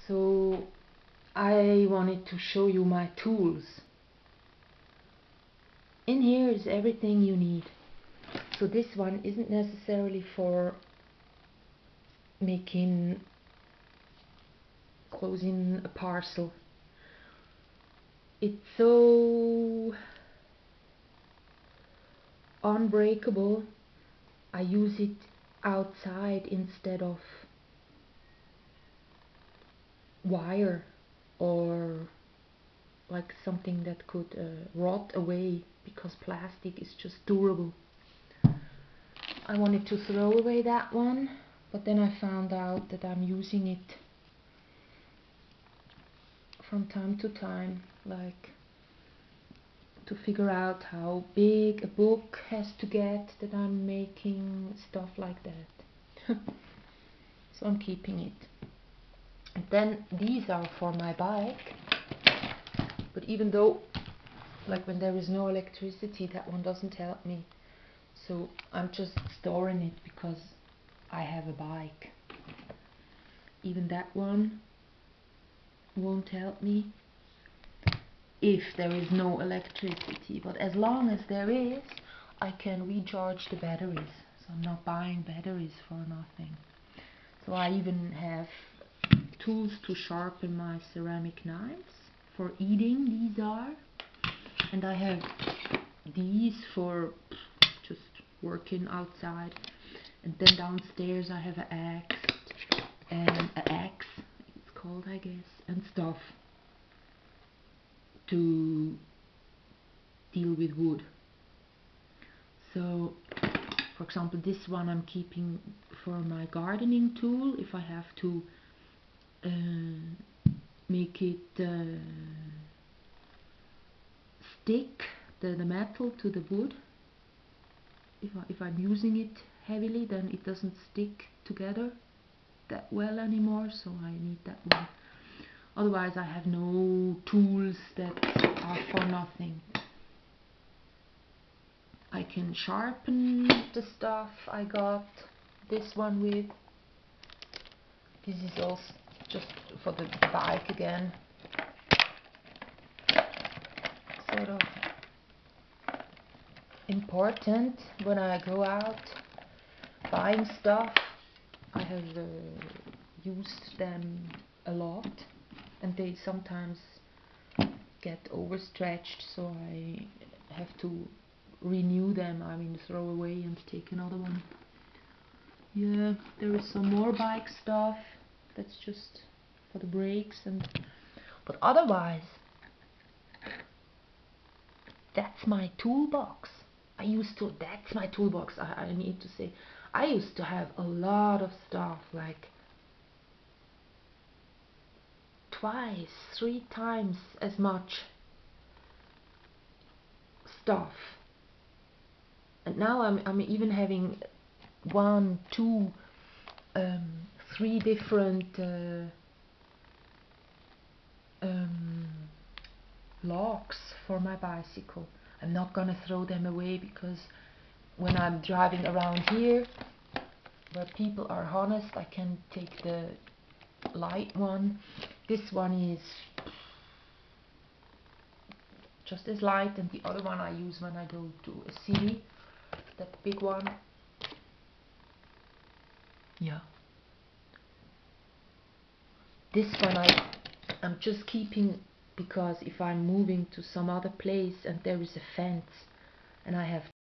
So I wanted to show you my tools. In here is everything you need. So this one isn't necessarily for closing a parcel. It's so unbreakable. I use it outside instead of wire or like something that could rot away, because plastic is just durable. I wanted to throw away that one, but then I found out that I'm using it from time to time, like to figure out how big a book has to get that I'm making stuff like that. So I'm keeping it. And then these are for my bike, but even though, like, when there is no electricity, that one doesn't help me. So I'm just storing it because I have a bike. Even that one won't help me if there is no electricity, but as long as there is, I can recharge the batteries. So I'm not buying batteries for nothing. So I even have tools to sharpen my ceramic knives for eating. These are, and I have these for just working outside. And then downstairs I have an axe, it's called, I guess, and stuff to deal with wood. So, for example, this one I'm keeping for my gardening tool if I have to make it stick the metal to the wood. If I'm using it heavily, then it doesn't stick together that well anymore, so I need that one. Otherwise I have no tools that are for nothing. I can sharpen the stuff I got this one with. This is also just for the bike again. Sort of important when I go out buying stuff. I have used them a lot, and they sometimes get overstretched, so I have to renew them. I mean, throw away and take another one. Yeah, there is some more bike stuff that's just for the brakes, but otherwise that's my toolbox. That's my toolbox. I need to say, I used to have a lot of stuff, like twice, 3 times as much stuff. And now I'm even having 1, 2, 3 different locks for my bicycle. I'm not gonna throw them away, because when I'm driving around here where people are honest, I can take the light one. This one is just as light, and the other one I use when I go to a city, that big one. Yeah. This one I'm just keeping because if I'm moving to some other place and there is a fence and I have